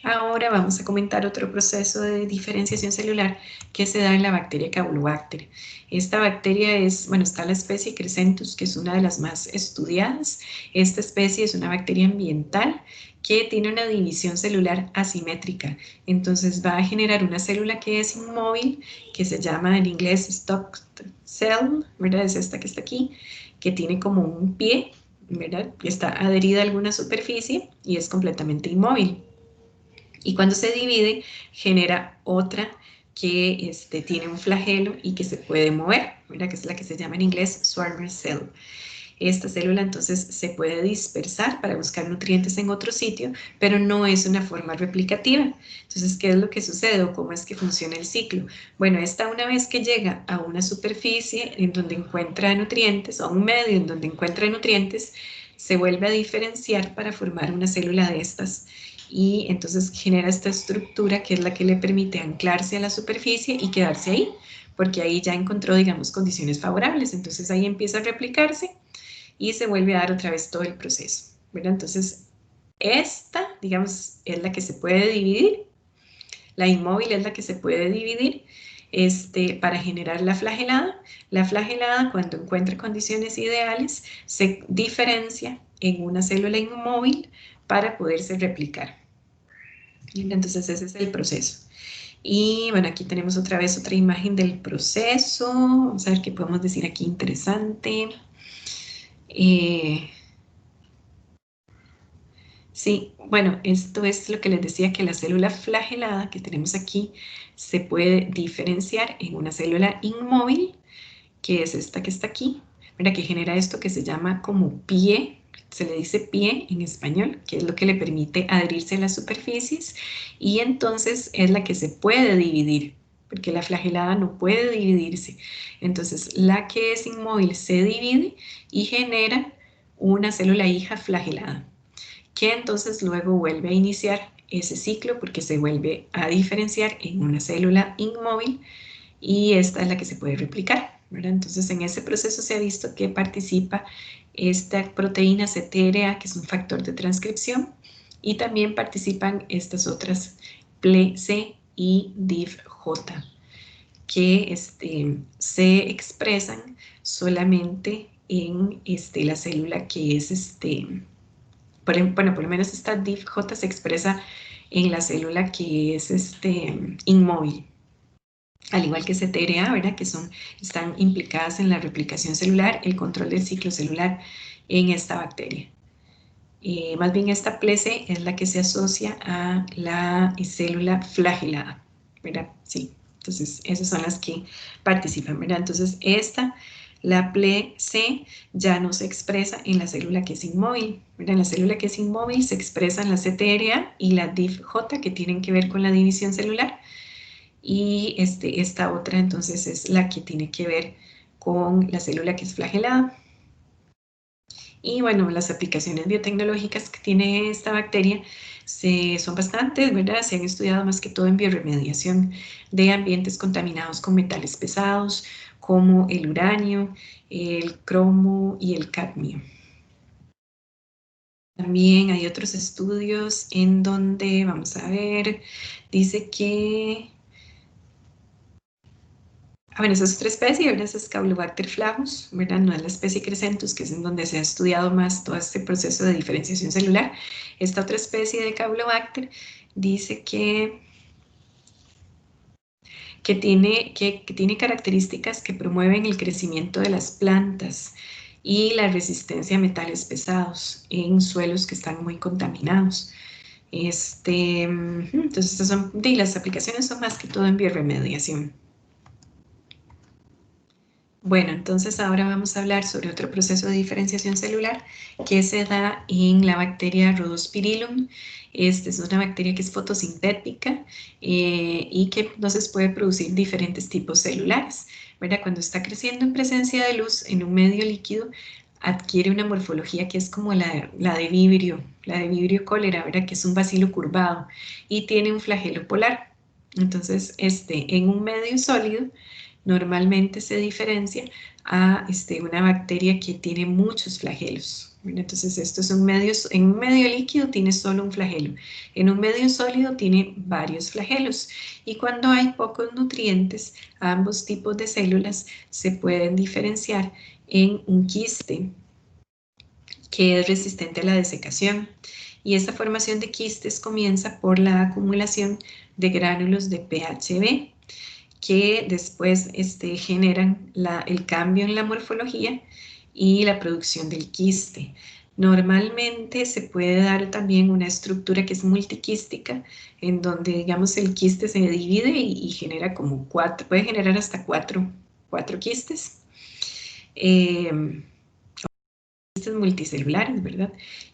Ahora vamos a comentar otro proceso de diferenciación celular que se da en la bacteria Campylobacter. Esta bacteria es, bueno, está la especie Crescentus, que es una de las más estudiadas. Esta especie es una bacteria ambiental que tiene una división celular asimétrica. Entonces va a generar una célula que es inmóvil, que se llama en inglés stock cell, ¿verdad? Es esta que está aquí, que tiene como un pie, ¿verdad? Está adherida a alguna superficie y es completamente inmóvil. Y cuando se divide, genera otra que tiene un flagelo y que se puede mover, ¿verdad? Que es la que se llama en inglés Schwarmer cell. Esta célula entonces se puede dispersar para buscar nutrientes en otro sitio, pero no es una forma replicativa. Entonces, ¿qué es lo que sucede o cómo es que funciona el ciclo? Bueno, esta una vez que llega a una superficie en donde encuentra nutrientes o a un medio en donde encuentra nutrientes, se vuelve a diferenciar para formar una célula de estas y entonces genera esta estructura que es la que le permite anclarse a la superficie y quedarse ahí, porque ahí ya encontró, digamos, condiciones favorables. Entonces ahí empieza a replicarse y se vuelve a dar otra vez todo el proceso, ¿verdad? Entonces, esta, digamos, es la que se puede dividir, la inmóvil es la que se puede dividir para generar la flagelada. La flagelada, cuando encuentra condiciones ideales, se diferencia en una célula inmóvil para poderse replicar. Entonces, ese es el proceso. Y bueno, aquí tenemos otra vez otra imagen del proceso. Vamos a ver qué podemos decir aquí interesante. Sí, bueno, esto es lo que les decía, que la célula flagelada que tenemos aquí se puede diferenciar en una célula inmóvil, que es esta que está aquí, mira, que genera esto que se llama como pie, se le dice pie en español, que es lo que le permite adherirse a las superficies, y entonces es la que se puede dividir, porque la flagelada no puede dividirse. Entonces, la que es inmóvil se divide y genera una célula hija flagelada, que entonces luego vuelve a iniciar ese ciclo porque se vuelve a diferenciar en una célula inmóvil y esta es la que se puede replicar, ¿verdad? Entonces en ese proceso se ha visto que participa esta proteína CTRA, que es un factor de transcripción, y también participan estas otras PLE-C y DIF-J, que se expresan solamente en la célula que es bueno, por lo menos esta DIF-J se expresa en la célula que es inmóvil, al igual que CTRA, ¿verdad? Que están implicadas en la replicación celular, el control del ciclo celular en esta bacteria. Más bien esta PLE-C es la que se asocia a la célula flagelada, ¿verdad? Sí, entonces esas son las que participan, ¿verdad? Entonces la PLE-C ya no se expresa en la célula que es inmóvil, ¿verdad? En la célula que es inmóvil se expresan la CTRA y la DIF-J, que tienen que ver con la división celular, y esta otra entonces es la que tiene que ver con la célula que es flagelada. Y bueno, las aplicaciones biotecnológicas que tiene esta bacteria son bastantes, ¿verdad? Se han estudiado más que todo en bioremediación de ambientes contaminados con metales pesados, como el uranio, el cromo y el cadmio. También hay otros estudios en donde, vamos a ver, dice que... bueno, esa es otra especie, ¿verdad? Esa es Caulobacter flavus, ¿verdad? No es la especie Crescentus, que es en donde se ha estudiado más todo este proceso de diferenciación celular. Esta otra especie de Caulobacter dice que tiene características que promueven el crecimiento de las plantas y la resistencia a metales pesados en suelos que están muy contaminados. Entonces, las aplicaciones son más que todo en bioremediación. Bueno, entonces ahora vamos a hablar sobre otro proceso de diferenciación celular que se da en la bacteria Rhodospirillum. Esta es una bacteria que es fotosintética y que entonces puede producir diferentes tipos celulares, ¿verdad? Cuando está creciendo en presencia de luz en un medio líquido, adquiere una morfología que es como la de Vibrio cólera, ¿verdad? Que es un bacilo curvado y tiene un flagelo polar. Entonces, en un medio sólido, normalmente se diferencia a una bacteria que tiene muchos flagelos. Bueno, entonces esto es en un medio líquido tiene solo un flagelo, en un medio sólido tiene varios flagelos y cuando hay pocos nutrientes, ambos tipos de células se pueden diferenciar en un quiste que es resistente a la desecación. Y esta formación de quistes comienza por la acumulación de gránulos de PHB, que después generan el cambio en la morfología y la producción del quiste. Normalmente se puede dar también una estructura que es multiquística, en donde, digamos, el quiste se divide y genera como puede generar hasta cuatro quistes. Quistes multicelulares, ¿verdad?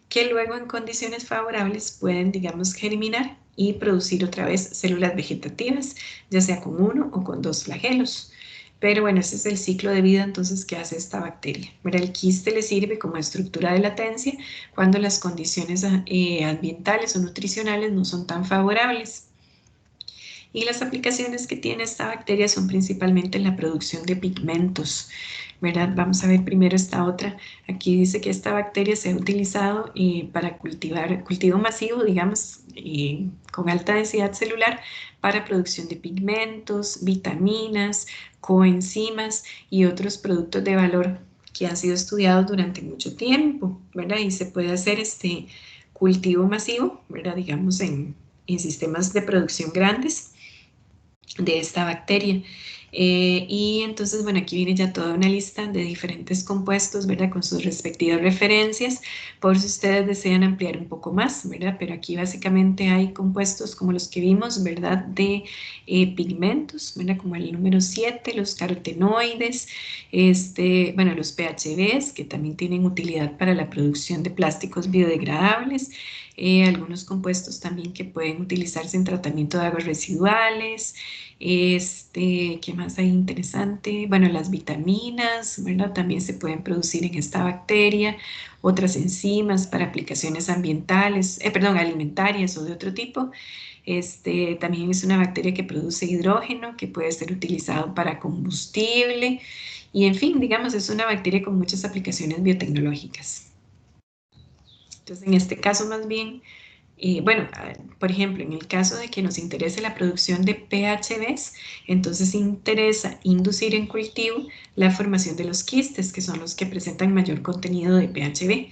Que luego en condiciones favorables pueden, digamos, germinar y producir otra vez células vegetativas, ya sea con uno o con dos flagelos. Pero bueno, ese es el ciclo de vida entonces que hace esta bacteria. Mira, el quiste le sirve como estructura de latencia cuando las condiciones ambientales o nutricionales no son tan favorables. Y las aplicaciones que tiene esta bacteria son principalmente en la producción de pigmentos, ¿verdad? Vamos a ver primero esta otra. Aquí dice que esta bacteria se ha utilizado para cultivo masivo, digamos, con alta densidad celular para producción de pigmentos, vitaminas, coenzimas y otros productos de valor que han sido estudiados durante mucho tiempo, ¿verdad? Y se puede hacer este cultivo masivo, ¿verdad? Digamos en sistemas de producción grandes de esta bacteria. Y entonces, bueno, aquí viene ya toda una lista de diferentes compuestos, ¿verdad? Con sus respectivas referencias, por si ustedes desean ampliar un poco más, ¿verdad? Pero aquí básicamente hay compuestos como los que vimos, ¿verdad? De pigmentos, ¿verdad? Como el número 7, los carotenoides, bueno, los PHBs, que también tienen utilidad para la producción de plásticos biodegradables, algunos compuestos también que pueden utilizarse en tratamiento de aguas residuales, ¿qué más hay interesante? Bueno, las vitaminas, ¿verdad? También se pueden producir en esta bacteria, otras enzimas para aplicaciones ambientales, perdón, alimentarias o de otro tipo. También es una bacteria que produce hidrógeno que puede ser utilizado para combustible y en fin, digamos, es una bacteria con muchas aplicaciones biotecnológicas. Entonces, en este caso más bien, bueno, por ejemplo, en el caso de que nos interese la producción de PHBs, entonces interesa inducir en cultivo la formación de los quistes, que son los que presentan mayor contenido de PHB.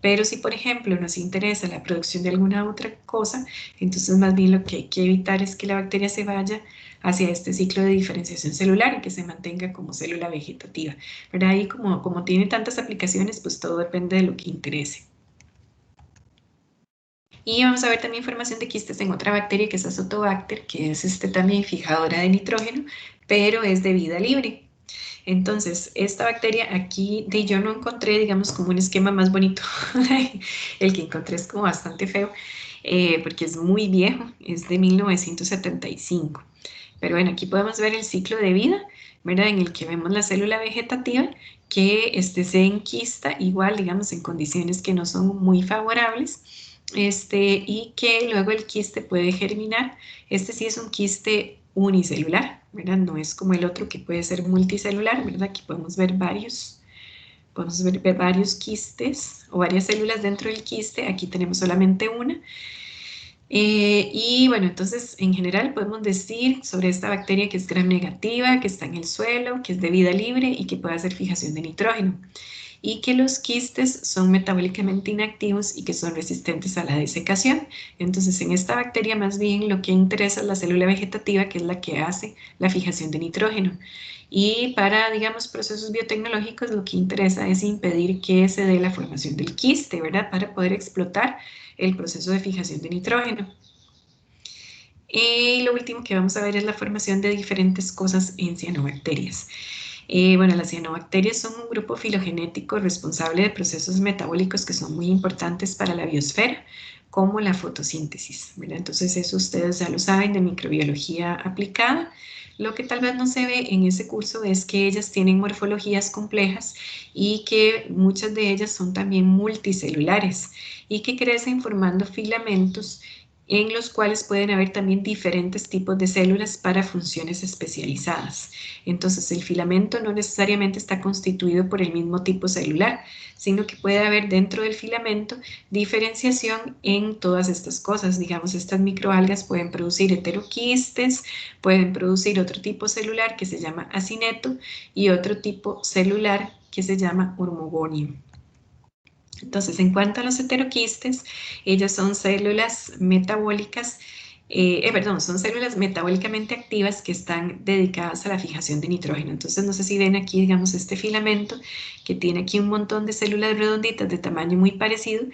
Pero si, por ejemplo, nos interesa la producción de alguna otra cosa, entonces más bien lo que hay que evitar es que la bacteria se vaya hacia este ciclo de diferenciación celular y que se mantenga como célula vegetativa. Pero ahí como tiene tantas aplicaciones, pues todo depende de lo que interese. Y vamos a ver también formación de quistes en otra bacteria que es Azotobacter, que es también fijadora de nitrógeno, pero es de vida libre. Entonces, esta bacteria aquí, yo no encontré, digamos, como un esquema más bonito. El que encontré es como bastante feo, porque es muy viejo, es de 1975. Pero bueno, aquí podemos ver el ciclo de vida, ¿verdad? En el que vemos la célula vegetativa que se enquista igual, digamos, en condiciones que no son muy favorables, y que luego el quiste puede germinar. Este sí es un quiste unicelular, ¿verdad? No es como el otro que puede ser multicelular, ¿verdad? Aquí podemos ver varios Podemos ver varios quistes o varias células dentro del quiste. Aquí tenemos solamente una. Y bueno, entonces en general podemos decir sobre esta bacteria que es gram negativa, que está en el suelo, que es de vida libre y que puede hacer fijación de nitrógeno. Y que los quistes son metabólicamente inactivos y que son resistentes a la desecación. Entonces, en esta bacteria más bien lo que interesa es la célula vegetativa, que es la que hace la fijación de nitrógeno. Y para, digamos, procesos biotecnológicos, lo que interesa es impedir que se dé la formación del quiste, ¿verdad? Para poder explotar el proceso de fijación de nitrógeno. Y lo último que vamos a ver es la formación de diferentes cosas en cianobacterias. Bueno, las cianobacterias son un grupo filogenético responsable de procesos metabólicos que son muy importantes para la biosfera, como la fotosíntesis, ¿verdad? Entonces eso ustedes ya lo saben de microbiología aplicada. Lo que tal vez no se ve en ese curso es que ellas tienen morfologías complejas y que muchas de ellas son también multicelulares y que crecen formando filamentos en los cuales pueden haber también diferentes tipos de células para funciones especializadas. Entonces, el filamento no necesariamente está constituido por el mismo tipo celular, sino que puede haber dentro del filamento diferenciación en todas estas cosas. Digamos, estas microalgas pueden producir heteroquistes, pueden producir otro tipo celular que se llama acineto y otro tipo celular que se llama hormogonio. Entonces, en cuanto a los heteroquistes, ellas son células metabólicas, son células metabólicamente activas que están dedicadas a la fijación de nitrógeno. Entonces, no sé si ven aquí, digamos, este filamento que tiene aquí un montón de células redonditas de tamaño muy parecido,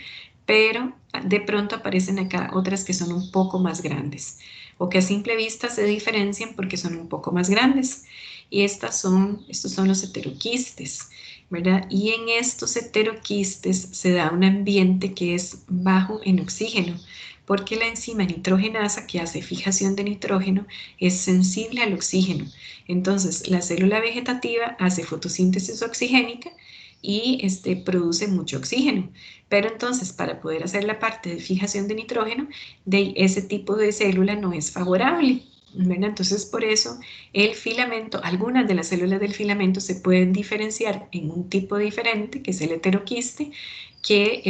pero de pronto aparecen acá otras que son un poco más grandes o que a simple vista se diferencian porque son un poco más grandes. Y estos son los heteroquistes, ¿verdad? Y en estos heteroquistes se da un ambiente que es bajo en oxígeno, porque la enzima nitrogenasa que hace fijación de nitrógeno es sensible al oxígeno. Entonces, la célula vegetativa hace fotosíntesis oxigénica y produce mucho oxígeno. Pero entonces, para poder hacer la parte de fijación de nitrógeno, de ese tipo de célula no es favorable, ¿verdad? Entonces, por eso el filamento, algunas de las células del filamento se pueden diferenciar en un tipo diferente, que es el heteroquiste, que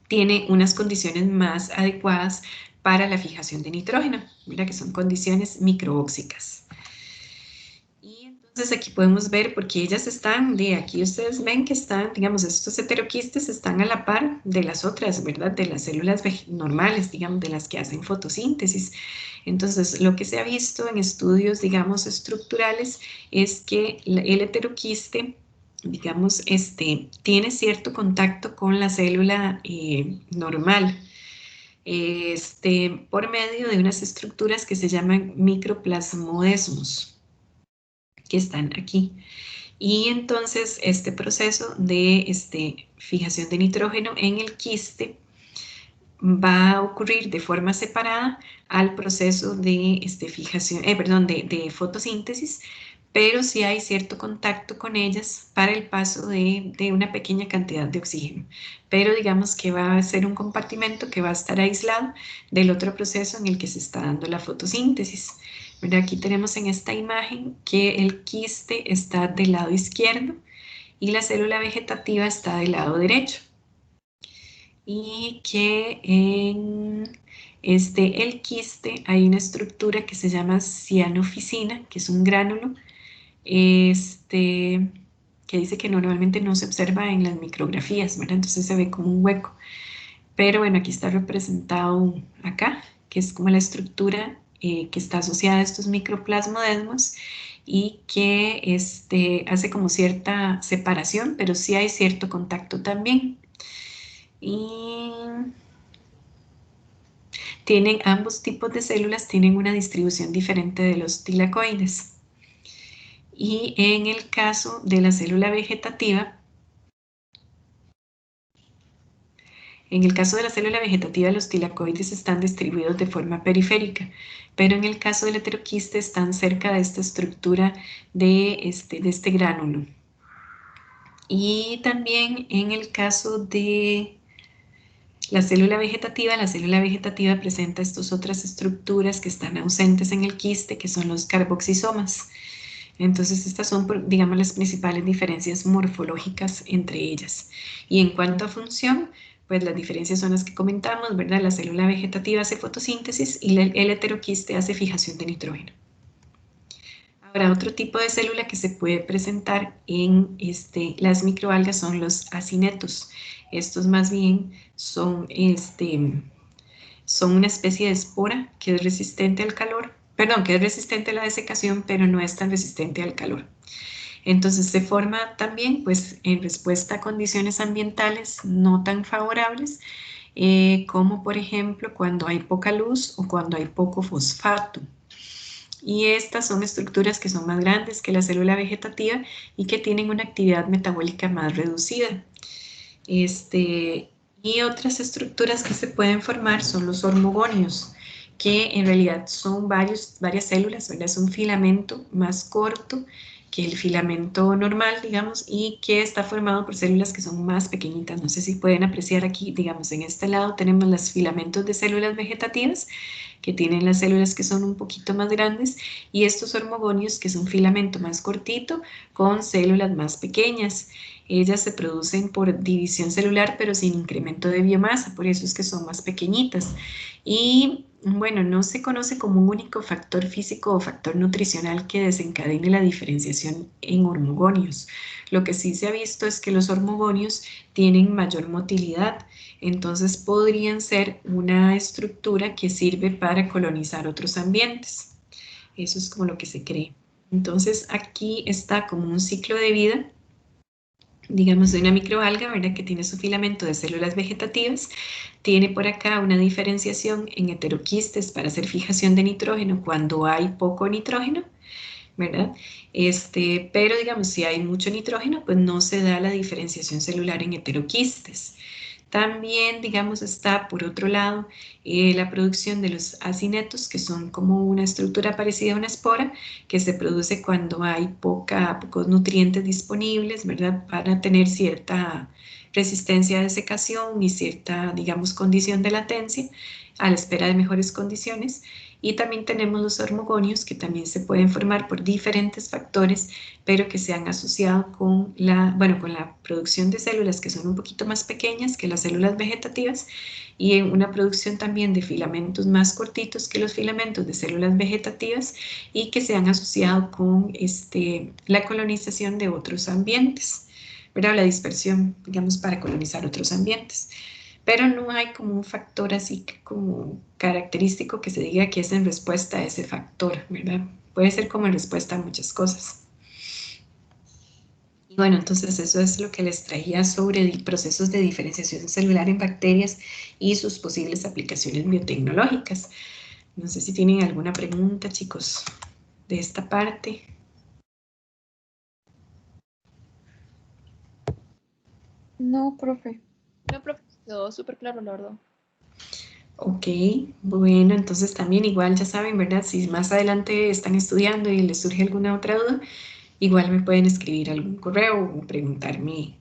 tiene unas condiciones más adecuadas para la fijación de nitrógeno, mira que son condiciones microóxicas. Y entonces aquí podemos ver, porque ellas están, de aquí ustedes ven que están, digamos, estos heteroquistes están a la par de las otras, ¿verdad? De las células normales, digamos, de las que hacen fotosíntesis. Entonces, lo que se ha visto en estudios, digamos, estructurales, es que el heteroquiste, digamos, tiene cierto contacto con la célula normal, por medio de unas estructuras que se llaman microplasmodesmos, que están aquí. Y entonces este proceso de fijación de nitrógeno en el quiste va a ocurrir de forma separada al proceso de de fotosíntesis, pero sí hay cierto contacto con ellas para el paso de una pequeña cantidad de oxígeno. Pero digamos que va a ser un compartimento que va a estar aislado del otro proceso en el que se está dando la fotosíntesis. Bueno, aquí tenemos en esta imagen que el quiste está del lado izquierdo y la célula vegetativa está del lado derecho. Y que en el quiste hay una estructura que se llama cianoficina, que es un gránulo, que dice que normalmente no se observa en las micrografías, ¿verdad? Entonces se ve como un hueco. Pero bueno, aquí está representado acá, que es como la estructura que está asociada a estos microplasmodesmos y que hace como cierta separación, pero sí hay cierto contacto también. Y ambos tipos de células tienen una distribución diferente de los tilacoides. Y en el caso de la célula vegetativa, los tilacoides están distribuidos de forma periférica, pero en el caso del heteroquiste están cerca de esta estructura de este gránulo. Y también en el caso de la célula vegetativa presenta estas otras estructuras que están ausentes en el quiste, que son los carboxisomas. Entonces, estas son, digamos, las principales diferencias morfológicas entre ellas. Y en cuanto a función, pues las diferencias son las que comentamos, ¿verdad? La célula vegetativa hace fotosíntesis y el heteroquiste hace fijación de nitrógeno. Ahora, otro tipo de célula que se puede presentar en las microalgas son los acinetos. Estos más bien son, son una especie de espora que es resistente al calor, perdón, que es resistente a la desecación, pero no es tan resistente al calor. Entonces se forma también pues en respuesta a condiciones ambientales no tan favorables, como por ejemplo cuando hay poca luz o cuando hay poco fosfato. Y estas son estructuras que son más grandes que la célula vegetativa y que tienen una actividad metabólica más reducida. Y otras estructuras que se pueden formar son los hormogonios, que en realidad son varias células, ¿verdad? Es un filamento más corto que el filamento normal, digamos, y que está formado por células que son más pequeñitas. No sé si pueden apreciar aquí, digamos, en este lado tenemos los filamentos de células vegetativas, que tienen las células que son un poquito más grandes, y estos hormogonios, que es un filamento más cortito, con células más pequeñas. Ellas se producen por división celular, pero sin incremento de biomasa, por eso es que son más pequeñitas. Y bueno, no se conoce como un único factor físico o factor nutricional que desencadene la diferenciación en hormogonios. Lo que sí se ha visto es que los hormogonios tienen mayor motilidad, entonces podrían ser una estructura que sirve para colonizar otros ambientes. Eso es como lo que se cree. Entonces aquí está como un ciclo de vida, digamos, de una microalga, ¿verdad? Que tiene su filamento de células vegetativas, tiene por acá una diferenciación en heteroquistes para hacer fijación de nitrógeno cuando hay poco nitrógeno, ¿verdad? Pero digamos, si hay mucho nitrógeno, pues no se da la diferenciación celular en heteroquistes. También, digamos, está por otro lado la producción de los acinetos, que son como una estructura parecida a una espora, que se produce cuando hay pocos nutrientes disponibles, ¿verdad? Para tener cierta resistencia a desecación y cierta, digamos, condición de latencia a la espera de mejores condiciones. Y también tenemos los hormogonios, que también se pueden formar por diferentes factores, pero que se han asociado con con la producción de células que son un poquito más pequeñas que las células vegetativas, y en una producción también de filamentos más cortitos que los filamentos de células vegetativas, y que se han asociado con la colonización de otros ambientes, ¿verdad? La dispersión, digamos, para colonizar otros ambientes. Pero no hay como un factor así como característico que se diga que es en respuesta a ese factor, ¿verdad? Puede ser como en respuesta a muchas cosas. Y bueno, entonces eso es lo que les traía sobre procesos de diferenciación celular en bacterias y sus posibles aplicaciones biotecnológicas. No sé si tienen alguna pregunta, chicos, de esta parte. No, profe. No, profe, quedó súper claro, la verdad. Ok, bueno, entonces también igual ya saben, ¿verdad? Si más adelante están estudiando y les surge alguna otra duda, igual me pueden escribir algún correo o preguntarme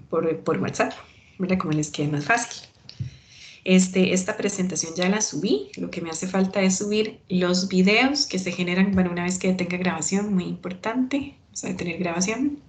por WhatsApp, ¿verdad? Como les quede más fácil. Esta presentación ya la subí, lo que me hace falta es subir los videos que se generan, bueno, una vez que tenga grabación, muy importante, vamos a tener grabación.